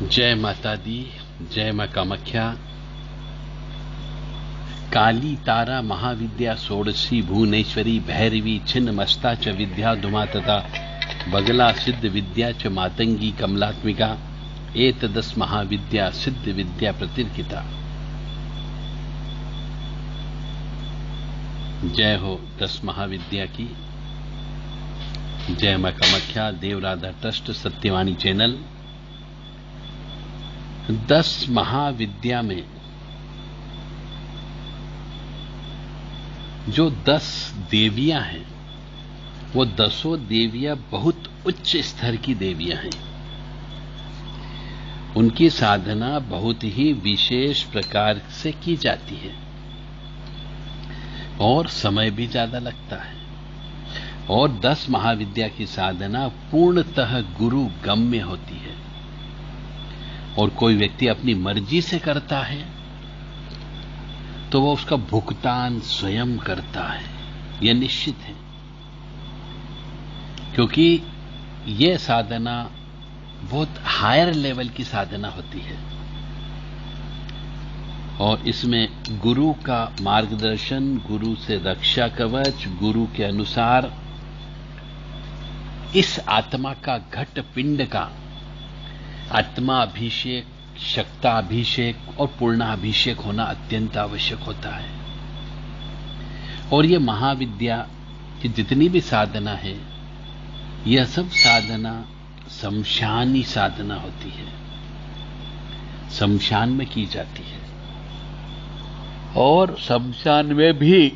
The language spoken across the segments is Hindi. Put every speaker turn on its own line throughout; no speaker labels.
जय माता दी, जय मां कामाख्या। काली तारा महाविद्या षोडशी भुवनेश्वरी भैरवी छिन्न मस्ता च विद्या धुमा तथा बगला सिद्ध विद्या च मातंगी कमलात्मिका एतदस महाविद्या सिद्ध विद्या प्रतिर्किता। जय हो 10 महाविद्या की। जय मां कामाख्या। Devradha trust Satyavani channel. 10 महाविद्या में जो 10 देवियां हैं, वो 10 देवियां बहुत उच्च स्तर की देवियां हैं। उनकी साधना बहुत ही विशेष प्रकार से की जाती है और समय भी ज्यादा लगता है। और 10 महाविद्या की साधना पूर्णतः गुरु गम्य होती है। और कोई व्यक्ति अपनी मर्जी से करता है तो वो उसका भुगतान स्वयं करता है, यह निश्चित है। क्योंकि यह साधना बहुत हायर लेवल की साधना होती है और इसमें गुरु का मार्गदर्शन, गुरु से रक्षा कवच, गुरु के अनुसार इस आत्मा का घट पिंड का आत्मा अभिषेक, शक्ताभिषेक और पूर्णाभिषेक होना अत्यंत आवश्यक होता है। और ये महाविद्या की जितनी भी साधना है, यह सब साधना शमशानी साधना होती है, शमशान में की जाती है। और शमशान में भी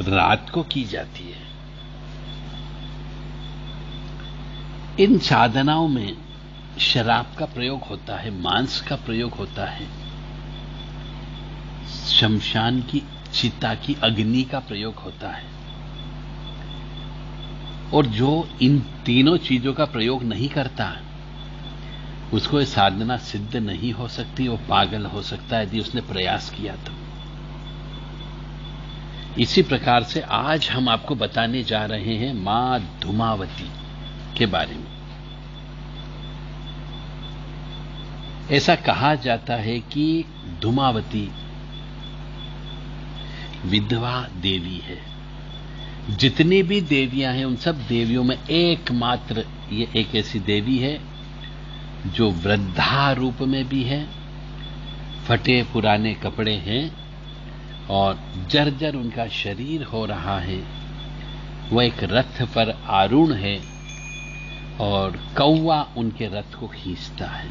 रात को की जाती है। इन साधनाओं में शराब का प्रयोग होता है, मांस का प्रयोग होता है, शमशान की चिता की अग्नि का प्रयोग होता है। और जो इन तीनों चीजों का प्रयोग नहीं करता, उसको यह साधना सिद्ध नहीं हो सकती। वो पागल हो सकता है यदि उसने प्रयास किया तो। इसी प्रकार से आज हम आपको बताने जा रहे हैं मां धूमावती के बारे में। ऐसा कहा जाता है कि धूमावती विधवा देवी है। जितनी भी देवियां हैं, उन सब देवियों में एकमात्र ये एक ऐसी देवी है जो वृद्धा रूप में भी है, फटे पुराने कपड़े हैं और जर्जर उनका शरीर हो रहा है। वह एक रथ पर आरूढ़ है और कौवा उनके रथ को खींचता है।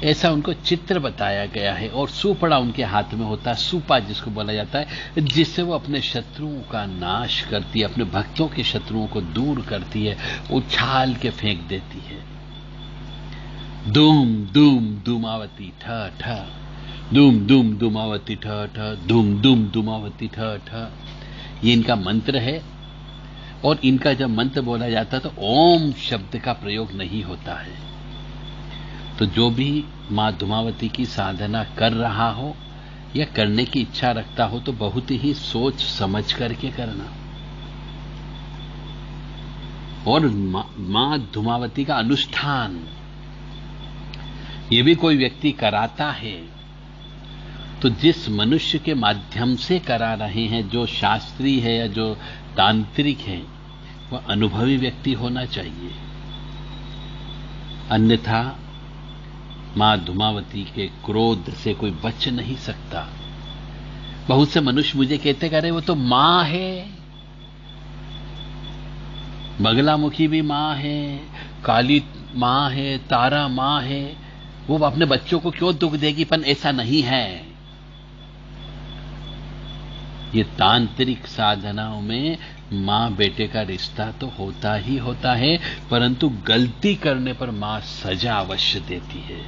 ऐसा उनको चित्र बताया गया है। और सूपड़ा उनके हाथ में होता है, सूपा जिसको बोला जाता है, जिससे वो अपने शत्रुओं का नाश करती है, अपने भक्तों के शत्रुओं को दूर करती है, उछाल के फेंक देती है। धूम धूम धूमावती ठ ठ, धूम धूम धूमावती ठ ठ, धूम धूम धूमावती ठ ठ, ये इनका मंत्र है। और इनका जब मंत्र बोला जाता है तो ओम शब्द का प्रयोग नहीं होता है। तो जो भी मां धूमावती की साधना कर रहा हो या करने की इच्छा रखता हो तो बहुत ही सोच समझ करके करना। और मां धूमावती का अनुष्ठान ये भी कोई व्यक्ति कराता है तो जिस मनुष्य के माध्यम से करा रहे हैं, जो शास्त्री है या जो तांत्रिक है, वह अनुभवी व्यक्ति होना चाहिए। अन्यथा मां धूमावती के क्रोध से कोई बच नहीं सकता। बहुत से मनुष्य मुझे कहते करे वो तो मां है, बगलामुखी भी मां है, काली मां है, तारा मां है, वो अपने बच्चों को क्यों दुख देगी? पर ऐसा नहीं है। ये तांत्रिक साधनाओं में मां बेटे का रिश्ता तो होता ही होता है, परंतु गलती करने पर मां सजा अवश्य देती है।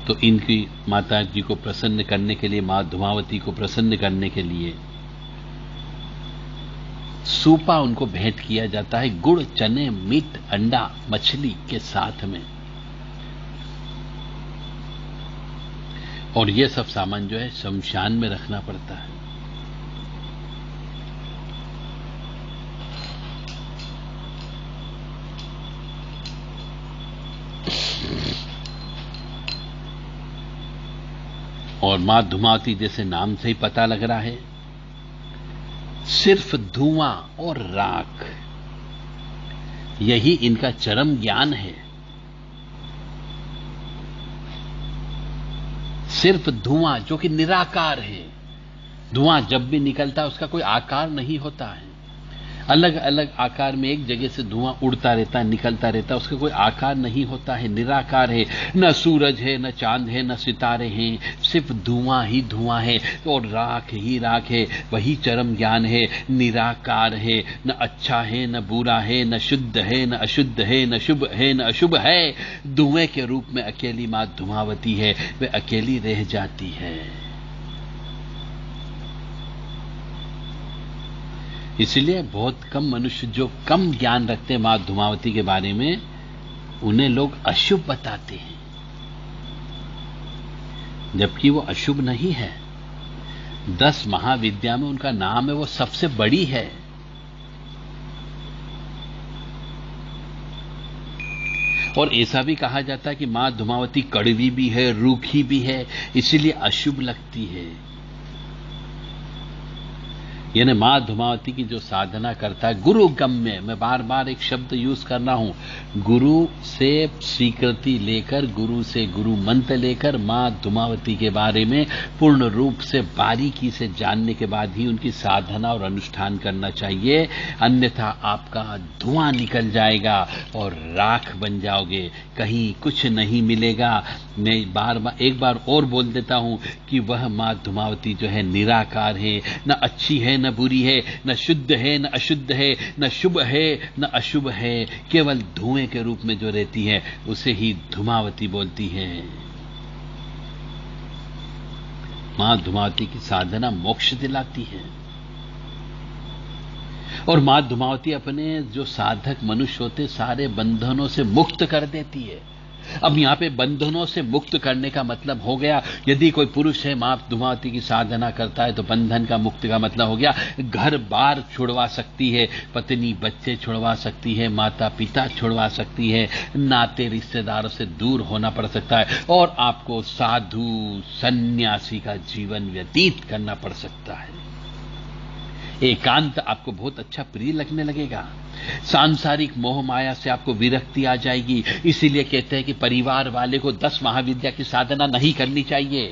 तो इनकी माता जी को प्रसन्न करने के लिए, मां धूमावती को प्रसन्न करने के लिए सूपा उनको भेंट किया जाता है, गुड़, चने, मीट, अंडा, मछली के साथ में। और यह सब सामान जो है शमशान में रखना पड़ता है। और मां धूमावती जैसे नाम से ही पता लग रहा है, सिर्फ धुआं और राख, यही इनका चरम ज्ञान है। सिर्फ धुआं जो कि निराकार है। धुआं जब भी निकलता है उसका कोई आकार नहीं होता है, अलग अलग आकार में एक जगह से धुआं उड़ता रहता है, निकलता रहता है, उसका कोई आकार नहीं होता है, निराकार है। न सूरज है, न चांद है, न सितारे हैं, सिर्फ धुआं ही धुआं है और राख ही राख है। वही चरम ज्ञान है, निराकार है, न अच्छा है न बुरा है, न शुद्ध है न अशुद्ध है, न शुभ है न अशुभ है। धुएं के रूप में अकेली मां धूमावती है, वे अकेली रह जाती है। इसलिए बहुत कम मनुष्य जो कम ज्ञान रखते हैं मां धूमावती के बारे में, उन्हें लोग अशुभ बताते हैं, जबकि वो अशुभ नहीं है। 10 महाविद्या में उनका नाम है, वो सबसे बड़ी है। और ऐसा भी कहा जाता है कि मां धूमावती कड़वी भी है, रूखी भी है, इसीलिए अशुभ लगती है। यानी मां धूमावती की जो साधना करता है, गुरु गम्य, मैं बार बार एक शब्द यूज कर रहा हूं, गुरु से स्वीकृति लेकर, गुरु से गुरु मंत्र लेकर मां धूमावती के बारे में पूर्ण रूप से बारीकी से जानने के बाद ही उनकी साधना और अनुष्ठान करना चाहिए। अन्यथा आपका धुआं निकल जाएगा और राख बन जाओगे, कहीं कुछ नहीं मिलेगा। मैं एक बार और बोल देता हूं कि वह मां धूमावती जो है निराकार है, न अच्छी है न बुरी है, न शुद्ध है न अशुद्ध है, न शुभ है न अशुभ है, केवल धुएं के रूप में जो रहती है उसे ही धूमावती बोलती है। मां धूमावती की साधना मोक्ष दिलाती है और मां धूमावती अपने जो साधक मनुष्य होते सारे बंधनों से मुक्त कर देती है। अब यहां पे बंधनों से मुक्त करने का मतलब हो गया, यदि कोई पुरुष है मां धूमावती की साधना करता है तो बंधन का मुक्ति का मतलब हो गया घर बार छुड़वा सकती है, पत्नी बच्चे छुड़वा सकती है, माता पिता छुड़वा सकती है, नाते रिश्तेदारों से दूर होना पड़ सकता है और आपको साधु सन्यासी का जीवन व्यतीत करना पड़ सकता है। एकांत आपको बहुत अच्छा प्रिय लगने लगेगा, सांसारिक मोह माया से आपको विरक्ति आ जाएगी। इसीलिए कहते हैं कि परिवार वाले को 10 महाविद्या की साधना नहीं करनी चाहिए।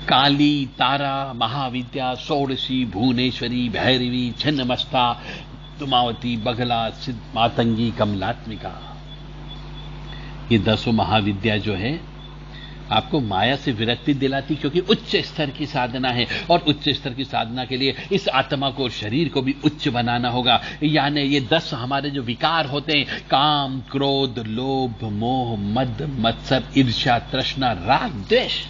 काली, तारा, महाविद्या, षोडशी, भुवनेश्वरी, भैरवी, छिन्नमस्ता, धूमावती, बगला, सिद्ध, मातंगी, कमलात्मिका, ये 10 महाविद्या जो है आपको माया से विरक्ति दिलाती, क्योंकि उच्च स्तर की साधना है और उच्च स्तर की साधना के लिए इस आत्मा को और शरीर को भी उच्च बनाना होगा। यानी ये 10 हमारे जो विकार होते हैं, काम, क्रोध, लोभ, मोह, मद, मत्सर, ईर्ष्या, तृष्णा, राग, द्वेष,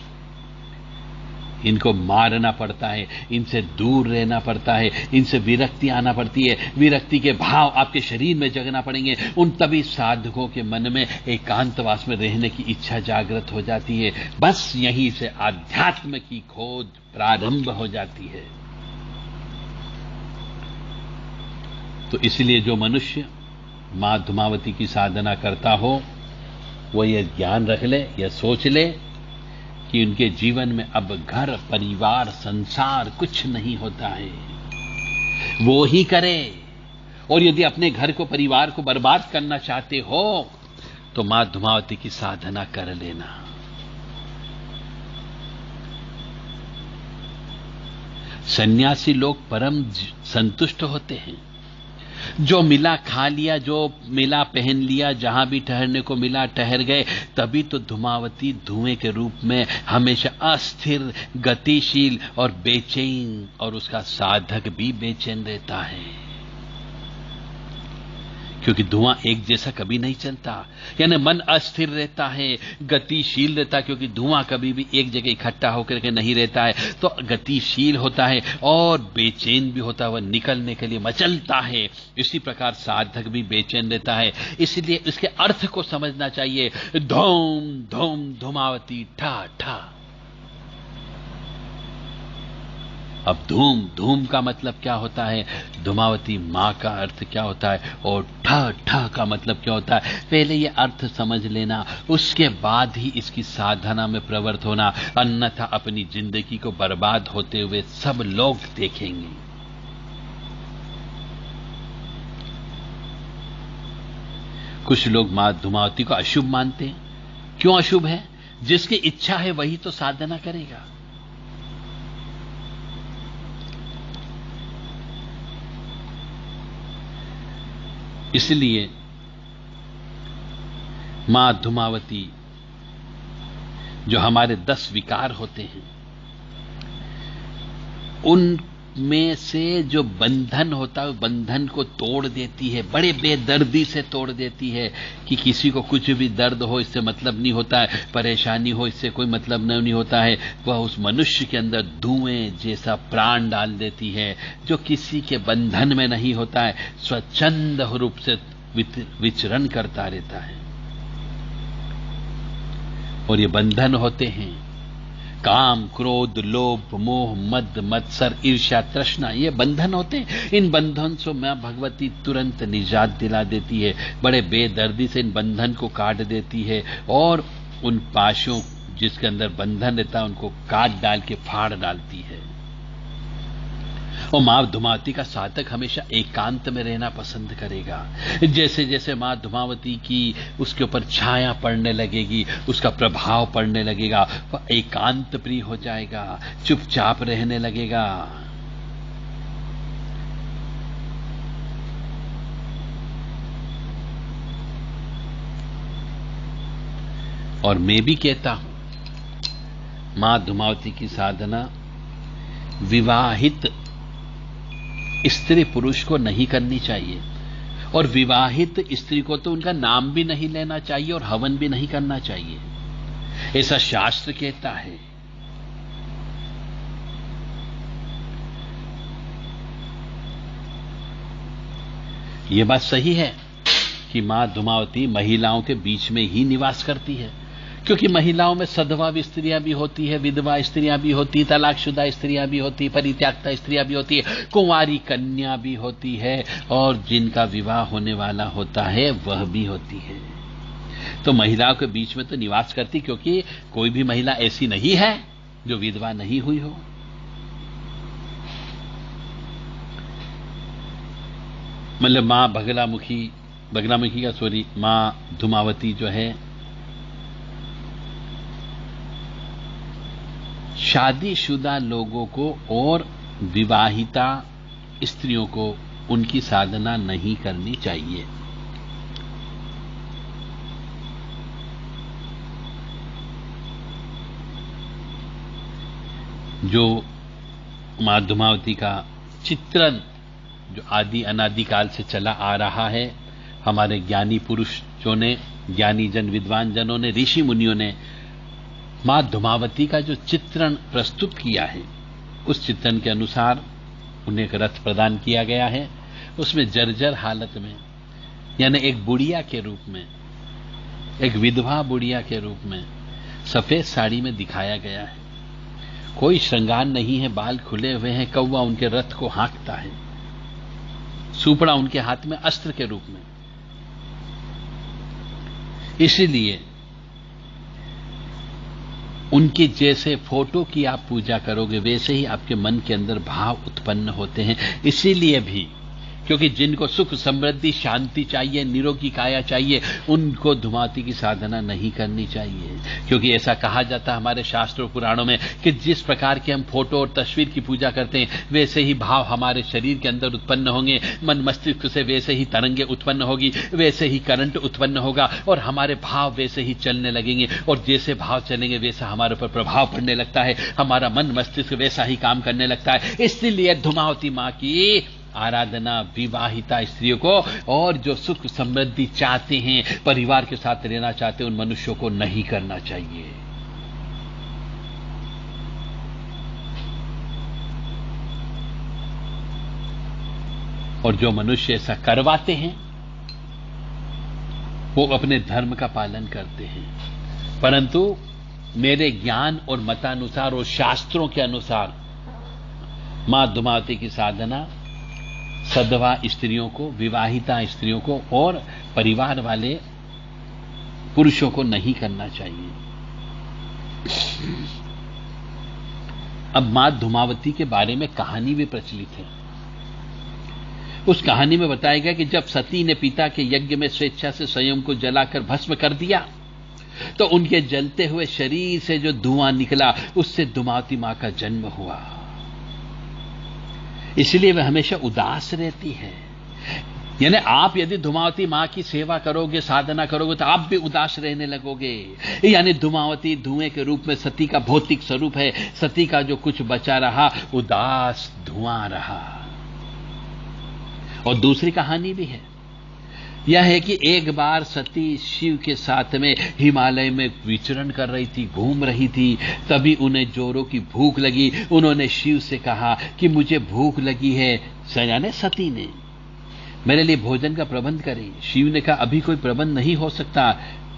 इनको मारना पड़ता है, इनसे दूर रहना पड़ता है, इनसे विरक्ति आना पड़ती है। विरक्ति के भाव आपके शरीर में जगना पड़ेंगे, उन तभी साधकों के मन में एकांतवास में रहने की इच्छा जागृत हो जाती है। बस यहीं से आध्यात्म की खोज प्रारंभ हो जाती है। तो इसलिए जो मनुष्य मां धूमावती की साधना करता हो वो ये ज्ञान रख ले, यह सोच ले कि उनके जीवन में अब घर, परिवार, संसार कुछ नहीं होता है, वो ही करे। और यदि अपने घर को, परिवार को बर्बाद करना चाहते हो तो मां धूमावती की साधना कर लेना। सन्यासी लोग परम संतुष्ट होते हैं। जो मिला खा लिया, जो मिला पहन लिया, जहां भी ठहरने को मिला ठहर गए। तभी तो धूमावती धुएं के रूप में हमेशा अस्थिर, गतिशील और बेचैन, और उसका साधक भी बेचैन रहता है, क्योंकि धुआं एक जैसा कभी नहीं चलता। यानी मन अस्थिर रहता है, गतिशील रहता है, क्योंकि धुआं कभी भी एक जगह इकट्ठा होकर के नहीं रहता है, तो गतिशील होता है और बेचैन भी होता है, वह निकलने के लिए मचलता है। इसी प्रकार साधक भी बेचैन रहता है। इसलिए इसके अर्थ को समझना चाहिए। धूम धूम धूमावती ठा ठा, अब धूम, धूम का मतलब क्या होता है, धूमावती मां का अर्थ क्या होता है, और ठ ठ का मतलब क्या होता है, पहले ये अर्थ समझ लेना, उसके बाद ही इसकी साधना में प्रवृत्त होना, अन्यथा अपनी जिंदगी को बर्बाद होते हुए सब लोग देखेंगे। कुछ लोग मां धूमावती को अशुभ मानते हैं। क्यों अशुभ है? जिसकी इच्छा है वही तो साधना करेगा। इसलिए मां धूमावती, जो हमारे 10 विकार होते हैं, उनमें से जो बंधन होता है, बंधन को तोड़ देती है, बड़े बेदर्दी से तोड़ देती है कि किसी को कुछ भी दर्द हो इससे मतलब नहीं होता है, परेशानी हो इससे कोई मतलब नहीं होता है। वह उस मनुष्य के अंदर धुएं जैसा प्राण डाल देती है, जो किसी के बंधन में नहीं होता है, स्वच्छंद रूप से विचरण करता रहता है। और ये बंधन होते हैं काम, क्रोध, लोभ, मोह, मद, मत्सर, ईर्ष्या, तृष्णा, ये बंधन होते हैं। इन बंधन से मां भगवती तुरंत निजात दिला देती है, बड़े बेदर्दी से इन बंधन को काट देती है, और उन पाशों जिसके अंदर बंधन रहता है उनको काट डाल के फाड़ डालती है। और मां धूमावती का साधक हमेशा एकांत में रहना पसंद करेगा। जैसे जैसे मां धूमावती की उसके ऊपर छाया पड़ने लगेगी, उसका प्रभाव पड़ने लगेगा, वह एकांत प्रिय हो जाएगा, चुपचाप रहने लगेगा। और मैं भी कहता हूं, मां धूमावती की साधना विवाहित स्त्री पुरुष को नहीं करनी चाहिए, और विवाहित स्त्री को तो उनका नाम भी नहीं लेना चाहिए और हवन भी नहीं करना चाहिए, ऐसा शास्त्र कहता है। यह बात सही है कि मां धूमावती महिलाओं के बीच में ही निवास करती है, क्योंकि महिलाओं में सधवा स्त्रियां भी होती है, विधवा स्त्रियां भी होती, तलाकशुदा स्त्रियां भी होती, परित्यागता स्त्रियां भी होती है, कुंवारी कन्या भी होती है, और जिनका विवाह होने वाला होता है वह भी होती है। तो महिलाओं के बीच में तो निवास करती, क्योंकि कोई भी महिला ऐसी नहीं है जो विधवा नहीं हुई हो। मतलब मां बगलामुखी मां धूमावती जो है, शादीशुदा लोगों को और विवाहिता स्त्रियों को उनकी साधना नहीं करनी चाहिए। जो मां धूमावती का चित्रण जो आदि अनादिकाल से चला आ रहा है, हमारे ज्ञानी पुरुषों ने, ज्ञानी जन, विद्वान जनों ने, ऋषि मुनियों ने मां धूमावती का जो चित्रण प्रस्तुत किया है, उस चित्रण के अनुसार उन्हें एक रथ प्रदान किया गया है। उसमें जर्जर हालत में, यानी एक बुढ़िया के रूप में, एक विधवा बुढ़िया के रूप में सफेद साड़ी में दिखाया गया है। कोई श्रृंगार नहीं है, बाल खुले हुए हैं, कौवा उनके रथ को हाँकता है, सुपड़ा उनके हाथ में अस्त्र के रूप में। इसीलिए उनके जैसे फोटो की आप पूजा करोगे, वैसे ही आपके मन के अंदर भाव उत्पन्न होते हैं। इसीलिए भी, क्योंकि जिनको सुख, समृद्धि, शांति चाहिए, निरोगी काया चाहिए, उनको धूमावती की साधना नहीं करनी चाहिए। क्योंकि ऐसा कहा जाता है हमारे शास्त्रों पुराणों में कि जिस प्रकार के हम फोटो और तस्वीर की पूजा करते हैं, वैसे ही भाव हमारे शरीर के अंदर उत्पन्न होंगे, मन मस्तिष्क से वैसे ही तरंगे उत्पन्न होगी, वैसे ही करंट उत्पन्न होगा, और हमारे भाव वैसे ही चलने लगेंगे, और जैसे भाव चलेंगे वैसा हमारे ऊपर प्रभाव पड़ने लगता है, हमारा मन मस्तिष्क वैसा ही काम करने लगता है। इसलिए धूमावती मां की आराधना विवाहिता स्त्रियों को, और जो सुख समृद्धि चाहते हैं, परिवार के साथ रहना चाहते हैं, उन मनुष्यों को नहीं करना चाहिए। और जो मनुष्य ऐसा करवाते हैं वो अपने धर्म का पालन करते हैं, परंतु मेरे ज्ञान और मतानुसार और शास्त्रों के अनुसार मां धूमावती की साधना सधवा स्त्रियों को, विवाहिता स्त्रियों को और परिवार वाले पुरुषों को नहीं करना चाहिए। अब मां धूमावती के बारे में कहानी भी प्रचलित है। उस कहानी में बताया गया कि जब सती ने पिता के यज्ञ में स्वेच्छा से स्वयं को जलाकर भस्म कर दिया तो उनके जलते हुए शरीर से जो धुआं निकला उससे धूमावती मां का जन्म हुआ। इसलिए वह हमेशा उदास रहती है। यानी आप यदि धूमावती मां की सेवा करोगे, साधना करोगे तो आप भी उदास रहने लगोगे। यानी धूमावती धुएं के रूप में सती का भौतिक स्वरूप है। सती का जो कुछ बचा रहा उदास धुआं रहा। और दूसरी कहानी भी है। यह है कि एक बार सती शिव के साथ में हिमालय में विचरण कर रही थी, घूम रही थी। तभी उन्हें जोरों की भूख लगी। उन्होंने शिव से कहा कि मुझे भूख लगी है। यानी सती ने, मेरे लिए भोजन का प्रबंध करें। शिव ने कहा अभी कोई प्रबंध नहीं हो सकता।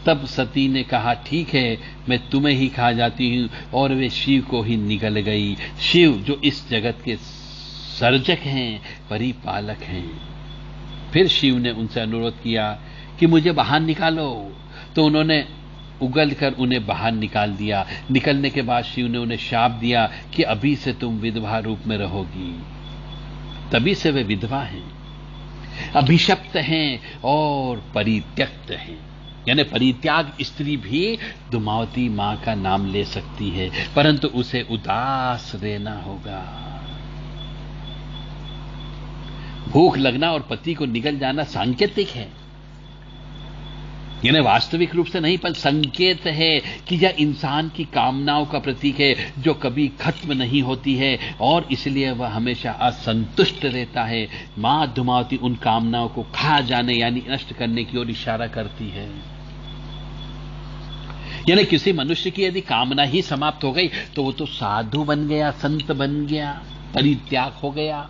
तब सती ने कहा ठीक है, मैं तुम्हें ही खा जाती हूं। और वे शिव को ही निगल गई। शिव जो इस जगत के सर्जक हैं, परिपालक हैं। फिर शिव ने उनसे अनुरोध किया कि मुझे बाहर निकालो। तो उन्होंने उगलकर उन्हें बाहर निकाल दिया। निकलने के बाद शिव ने उन्हें शाप दिया कि अभी से तुम विधवा रूप में रहोगी। तभी से वे विधवा हैं, अभिशप्त हैं और परित्यक्त हैं। यानी परित्याग स्त्री भी धूमावती मां का नाम ले सकती है, परंतु उसे उदास रहना होगा। भूख लगना और पति को निगल जाना सांकेतिक है, यानी वास्तविक रूप से नहीं, पर संकेत है कि यह इंसान की कामनाओं का प्रतीक है जो कभी खत्म नहीं होती है और इसलिए वह हमेशा असंतुष्ट रहता है। मां धूमावती उन कामनाओं को खा जाने यानी नष्ट करने की ओर इशारा करती है। यानी किसी मनुष्य की यदि कामना ही समाप्त हो गई तो वो तो साधु बन गया, संत बन गया, परित्याग हो गया।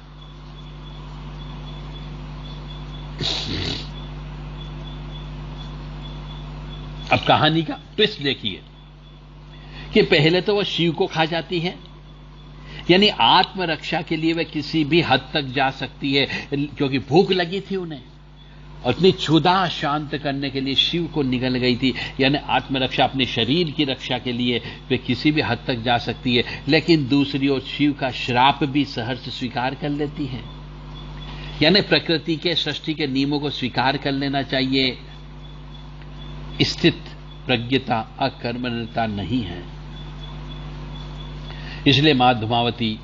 अब कहानी का ट्विस्ट देखिए कि पहले तो वह शिव को खा जाती है, यानी आत्मरक्षा के लिए वह किसी भी हद तक जा सकती है, क्योंकि भूख लगी थी उन्हें और इतनी क्षुधा शांत करने के लिए शिव को निगल गई थी। यानी आत्मरक्षा, अपने शरीर की रक्षा के लिए वे किसी भी हद तक जा सकती है। लेकिन दूसरी ओर शिव का श्राप भी सहर्ष स्वीकार कर लेती है। यानी प्रकृति के, सृष्टि के नियमों को स्वीकार कर लेना चाहिए। स्थित प्रज्ञता, अकर्मण्यता नहीं है। इसलिए मां धूमावती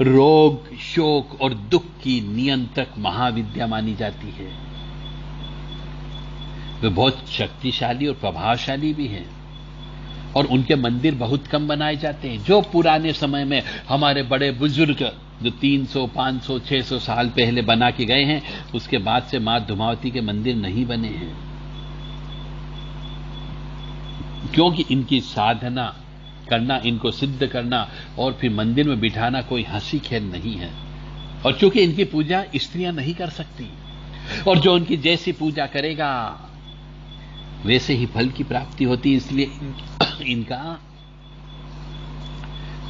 रोग, शोक और दुख की नियंत्रक महाविद्या मानी जाती है। वे बहुत शक्तिशाली और प्रभावशाली भी हैं और उनके मंदिर बहुत कम बनाए जाते हैं। जो पुराने समय में हमारे बड़े बुजुर्ग जो 300, 500, 600 साल पहले बना के गए हैं, उसके बाद से मां धूमावती के मंदिर नहीं बने हैं, क्योंकि इनकी साधना करना, इनको सिद्ध करना और फिर मंदिर में बिठाना कोई हंसी खेल नहीं है। और चूंकि इनकी पूजा स्त्रियां नहीं कर सकती और जो उनकी जैसी पूजा करेगा वैसे ही फल की प्राप्ति होती, इसलिए इनका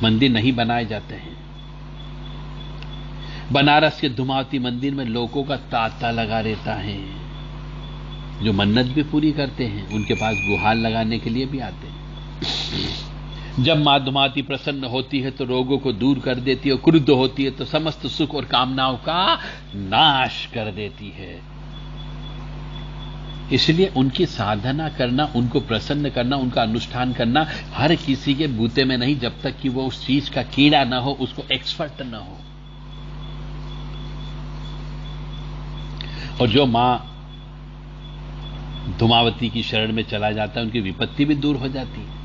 मंदिर नहीं बनाए जाते हैं। बनारस के धूमावती मंदिर में लोगों का तांता लगा रहता है। जो मन्नत भी पूरी करते हैं उनके पास गुहार लगाने के लिए भी आते हैं। जब मां धूमावती प्रसन्न होती है तो रोगों को दूर कर देती है और क्रुद्ध होती है तो समस्त सुख और कामनाओं का नाश कर देती है। इसलिए उनकी साधना करना, उनको प्रसन्न करना, उनका अनुष्ठान करना हर किसी के बूते में नहीं, जब तक कि वो उस चीज का कीड़ा न हो, उसको एक्सपर्ट न हो। और जो मां धूमावती की शरण में चला जाता है उनकी विपत्ति भी दूर हो जाती है।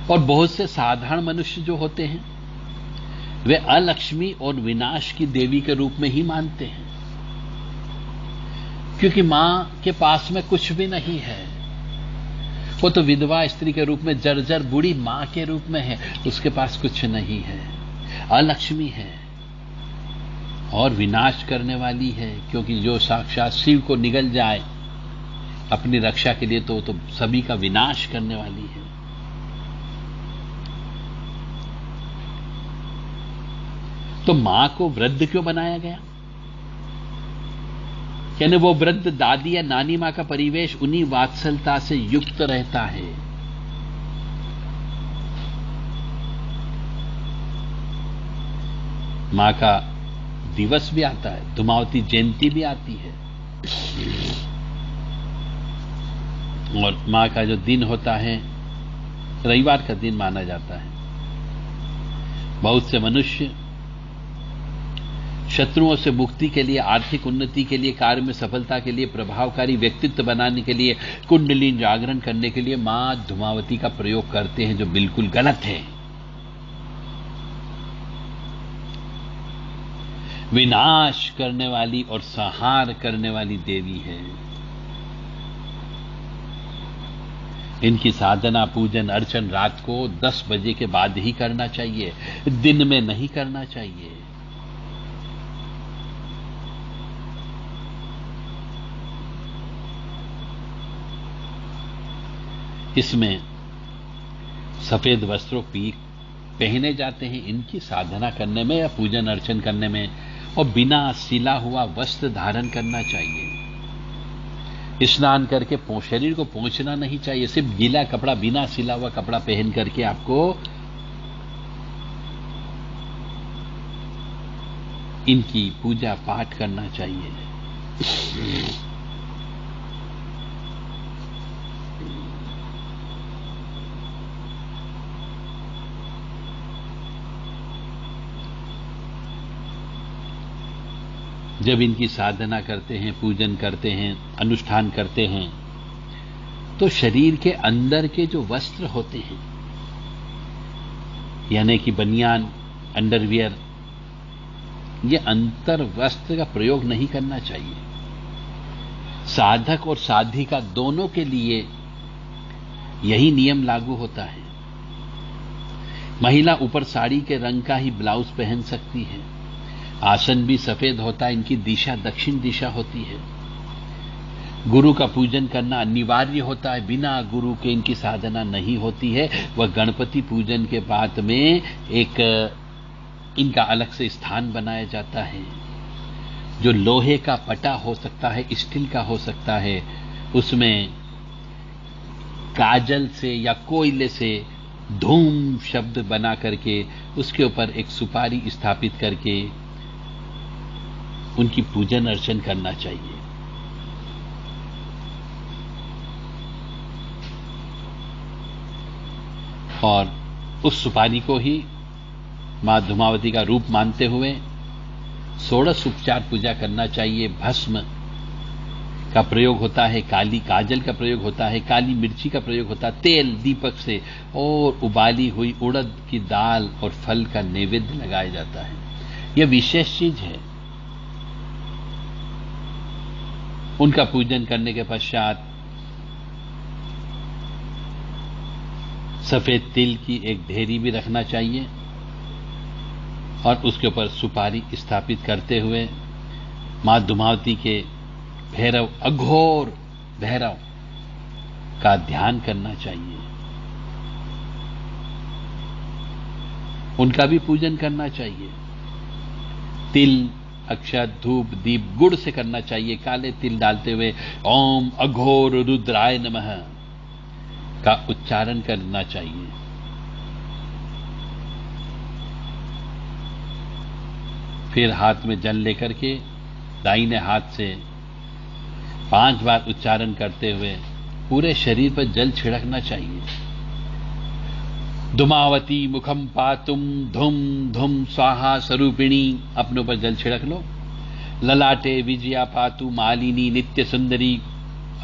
और बहुत से साधारण मनुष्य जो होते हैं वे अलक्ष्मी और विनाश की देवी के रूप में ही मानते हैं, क्योंकि मां के पास में कुछ भी नहीं है। वो तो विधवा स्त्री के रूप में जर्जर बूढ़ी मां के रूप में है, उसके पास कुछ नहीं है, अलक्ष्मी है और विनाश करने वाली है, क्योंकि जो साक्षात शिव को निगल जाए अपनी रक्षा के लिए तो सभी का विनाश करने वाली है। तो मां को वृद्ध क्यों बनाया गया? यानी वो वृद्ध दादी या नानी मां का परिवेश उन्हीं वात्सलता से युक्त रहता है। मां का दिवस भी आता है, धुमावती जयंती भी आती है, और मां का जो दिन होता है रविवार का दिन माना जाता है। बहुत से मनुष्य शत्रुओं से मुक्ति के लिए, आर्थिक उन्नति के लिए, कार्य में सफलता के लिए, प्रभावकारी व्यक्तित्व बनाने के लिए, कुंडली जागरण करने के लिए मां धुमावती का प्रयोग करते हैं, जो बिल्कुल गलत है। विनाश करने वाली और संहार करने वाली देवी है। इनकी साधना, पूजन, अर्चन रात को 10 बजे के बाद ही करना चाहिए, दिन में नहीं करना चाहिए। इसमें सफेद वस्त्रों पहने जाते हैं इनकी साधना करने में या पूजन अर्चन करने में, और बिना सिला हुआ वस्त्र धारण करना चाहिए। स्नान करके शरीर को पोंछना नहीं चाहिए, सिर्फ गीला कपड़ा, बिना सिला हुआ कपड़ा पहन करके आपको इनकी पूजा पाठ करना चाहिए। जब इनकी साधना करते हैं, पूजन करते हैं, अनुष्ठान करते हैं, तो शरीर के अंदर के जो वस्त्र होते हैं, यानी कि बनियान, अंडरवियर, ये अंतर वस्त्र का प्रयोग नहीं करना चाहिए। साधक और साधिका दोनों के लिए यही नियम लागू होता है। महिला ऊपर साड़ी के रंग का ही ब्लाउज पहन सकती है। आसन भी सफेद होता है, इनकी दिशा दक्षिण दिशा होती है। गुरु का पूजन करना अनिवार्य होता है, बिना गुरु के इनकी साधना नहीं होती है। वह गणपति पूजन के बाद में एक इनका अलग से स्थान बनाया जाता है, जो लोहे का पटा हो सकता है, स्टील का हो सकता है, उसमें काजल से या कोयले से धूम शब्द बना करके उसके ऊपर एक सुपारी स्थापित करके उनकी पूजन अर्चन करना चाहिए। और उस सुपारी को ही मां धुमावती का रूप मानते हुए 16 उपचार पूजा करना चाहिए। भस्म का प्रयोग होता है, काली काजल का प्रयोग होता है, काली मिर्ची का प्रयोग होता है, तेल दीपक से, और उबाली हुई उड़द की दाल और फल का नैवेद्य लगाया जाता है। यह विशेष चीज है। उनका पूजन करने के पश्चात सफेद तिल की एक ढेरी भी रखना चाहिए और उसके ऊपर सुपारी स्थापित करते हुए मां धुमावती के भैरव, अघोर भैरव का ध्यान करना चाहिए। उनका भी पूजन करना चाहिए। तिल, अक्षत, धूप, दीप गुड़ से करना चाहिए। काले तिल डालते हुए ओम अघोर रुद्राय नमः का उच्चारण करना चाहिए। फिर हाथ में जल लेकर के दाहिने हाथ से 5 बार उच्चारण करते हुए पूरे शरीर पर जल छिड़कना चाहिए। धुमावती मुखम पातुम धुम धुम स्वाहा स्वरूपिणी, अपने ऊपर जल छिड़क लो। ललाटे विजया पातु मालिनी नित्य सुंदरी,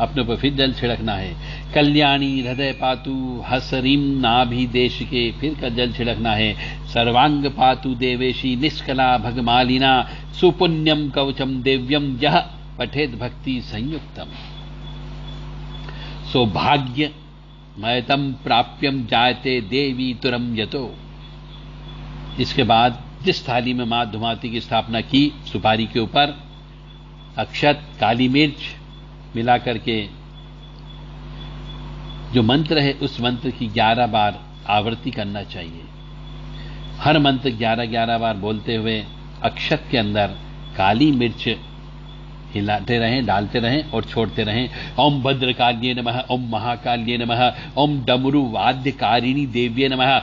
अपने ऊपर फिर जल छिड़कना है। कल्याणी हृदय पातु हसरीम नाभि देश के, फिर का जल छिड़कना है। सर्वांग पातु देवेशी निष्कला भगमालिना, सुपुण्यम कवचम देव्यम यह पठेत भक्ति संयुक्तम, सौभाग्य मयतम प्राप्यम जायते देवी तुरम यतो। इसके बाद जिस थाली में मां धुमावती की स्थापना की, सुपारी के ऊपर अक्षत, काली मिर्च मिला करके जो मंत्र है उस मंत्र की 11 बार आवृत्ति करना चाहिए। हर मंत्र 11-11 बार बोलते हुए अक्षत के अंदर काली मिर्च हिलाते रहें, डालते रहें और छोड़ते रहें। ओम भद्रकाल्ये नमः, ओम महाकाल्ये नमः, ओम डमरू वाद्यकारिणी देव्ये नमः,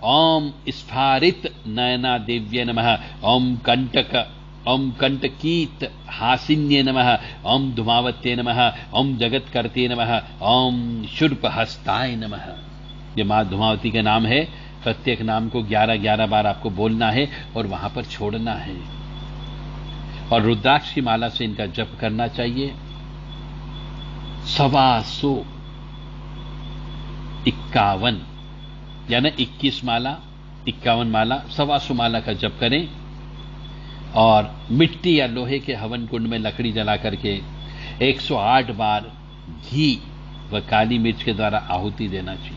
ओम स्फारित नयना देव्ये नमः, ओम कंटकीत हासिन्ये नमः, ओम धूमावत्ये नमः, ओम जगत्कर्ते नमः, ओम शूर्पहस्ताय नमः। ये मां धूमावती के नाम है। प्रत्येक नाम को 11-11 बार आपको बोलना है और वहां पर छोड़ना है। और रुद्राक्ष की माला से इनका जप करना चाहिए। 51 यानी 21 माला, 51 माला, 125 माला का जप करें और मिट्टी या लोहे के हवन कुंड में लकड़ी जला करके 108 बार घी व काली मिर्च के द्वारा आहुति देना चाहिए।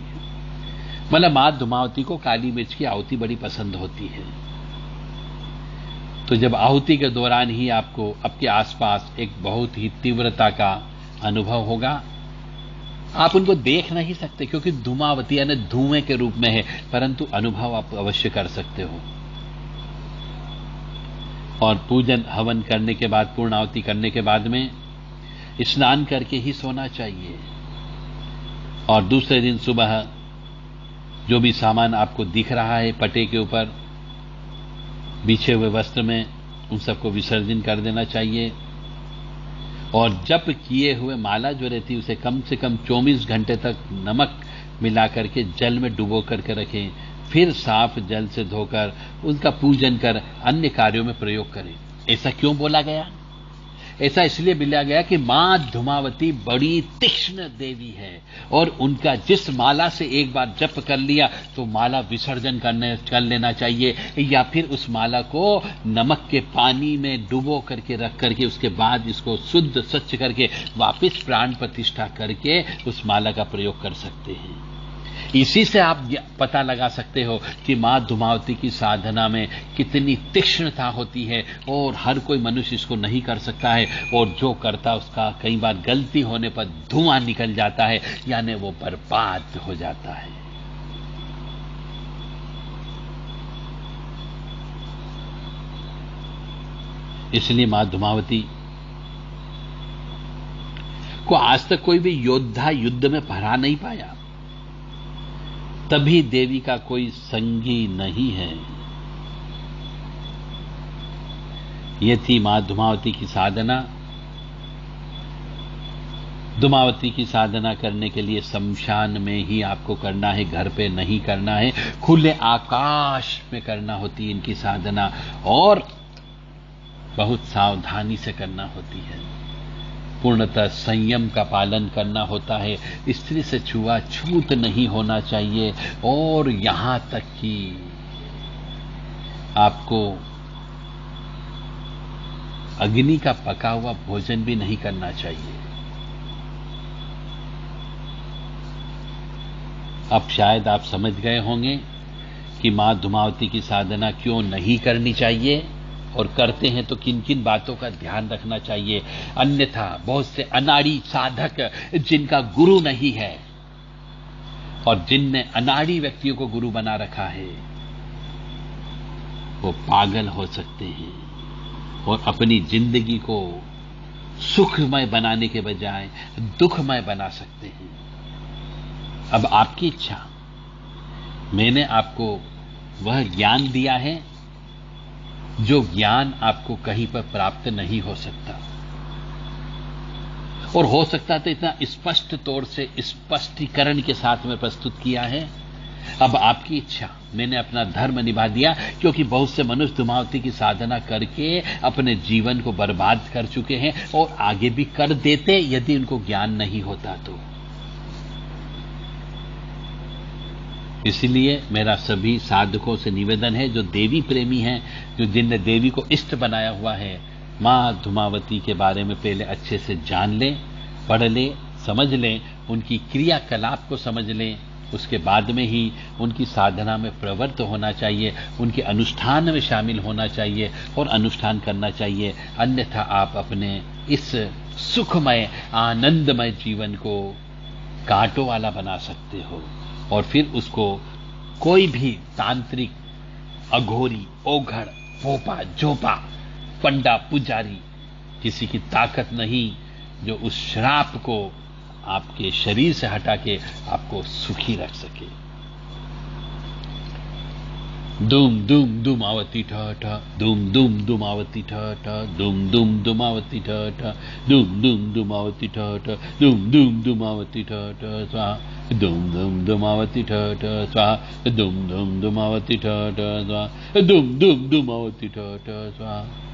मतलब मां धूमावती को काली मिर्च की आहुति बड़ी पसंद होती है। तो जब आहुति के दौरान ही आपको आपके आसपास एक बहुत ही तीव्रता का अनुभव होगा। आप उनको देख नहीं सकते क्योंकि धूमावती यानी धुएं के रूप में है, परंतु अनुभव आप अवश्य कर सकते हो। और पूजन हवन करने के बाद, पूर्ण आहुति करने के बाद में स्नान करके ही सोना चाहिए। और दूसरे दिन सुबह जो भी सामान आपको दिख रहा है पटे के ऊपर बिछे हुए वस्त्र में, उन सबको विसर्जन कर देना चाहिए। और जप किए हुए माला जो रहती है उसे कम से कम 24 घंटे तक नमक मिला करके जल में डुबो करके रखें। फिर साफ जल से धोकर उनका पूजन कर अन्य कार्यों में प्रयोग करें। ऐसा क्यों बोला गया? ऐसा इसलिए बोला गया कि मां धूमावती बड़ी तीक्ष्ण देवी है और उनका जिस माला से एक बार जप कर लिया तो माला विसर्जन कर लेना चाहिए, या फिर उस माला को नमक के पानी में डुबो करके रख करके उसके बाद इसको शुद्ध स्वच्छ करके वापस प्राण प्रतिष्ठा करके उस माला का प्रयोग कर सकते हैं। इसी से आप पता लगा सकते हो कि मां धूमावती की साधना में कितनी तीक्ष्णता होती है और हर कोई मनुष्य इसको नहीं कर सकता है, और जो करता उसका कई बार गलती होने पर धुआं निकल जाता है, यानी वो बर्बाद हो जाता है। इसलिए मां धूमावती को आज तक कोई भी योद्धा युद्ध में हरा नहीं पाया, तभी देवी का कोई संगी नहीं है। यह थी मां धूमावती की साधना। धूमावती की साधना करने के लिए शमशान में ही आपको करना है, घर पे नहीं करना है। खुले आकाश में करना होती है इनकी साधना, और बहुत सावधानी से करना होती है। पूर्णतः संयम का पालन करना होता है। स्त्री से छूआछूत नहीं होना चाहिए, और यहां तक कि आपको अग्नि का पका हुआ भोजन भी नहीं करना चाहिए। अब शायद आप समझ गए होंगे कि मां धूमावती की साधना क्यों नहीं करनी चाहिए, और करते हैं तो किन किन बातों का ध्यान रखना चाहिए। अन्यथा बहुत से अनाड़ी साधक जिनका गुरु नहीं है और जिनने अनाड़ी व्यक्तियों को गुरु बना रखा है, वो पागल हो सकते हैं और अपनी जिंदगी को सुखमय बनाने के बजाय दुखमय बना सकते हैं। अब आपकी इच्छा। मैंने आपको वह ज्ञान दिया है जो ज्ञान आपको कहीं पर प्राप्त नहीं हो सकता, और हो सकता तो इतना स्पष्ट तौर से स्पष्टीकरण के साथ में प्रस्तुत किया है। अब आपकी इच्छा। मैंने अपना धर्म निभा दिया, क्योंकि बहुत से मनुष्य धूमावती की साधना करके अपने जीवन को बर्बाद कर चुके हैं और आगे भी कर देते यदि उनको ज्ञान नहीं होता तो। इसलिए मेरा सभी साधकों से निवेदन है, जो देवी प्रेमी हैं, जो जिनने देवी को इष्ट बनाया हुआ है, मां धूमावती के बारे में पहले अच्छे से जान लें, पढ़ लें, समझ लें, उनकी क्रियाकलाप को समझ लें। उसके बाद में ही उनकी साधना में प्रवृत्त होना चाहिए, उनके अनुष्ठान में शामिल होना चाहिए और अनुष्ठान करना चाहिए। अन्यथा आप अपने इस सुखमय आनंदमय जीवन को कांटों वाला बना सकते हो, और फिर उसको कोई भी तांत्रिक अघोरी, ओघड़, फोपा, जोपा, पंडा, पुजारी, किसी की ताकत नहीं जो उस श्राप को आपके शरीर से हटा के आपको सुखी रख सके। दुम दुम दुमावती ठ ठ, दुम दुम दुमावती ठ ठ, दुम दुम दुमावती ठ ठ, दुम दुम दुमावती ठ ठ, दुम दुम दुमावती ठ ठ स्वाहा, दुम दुम दुमावती ठ ठ स्वाहा, दुम दुम दुमावती ठ ठ स्वाहा, दुम दुम दुमावती ठ ठ स्वाहा।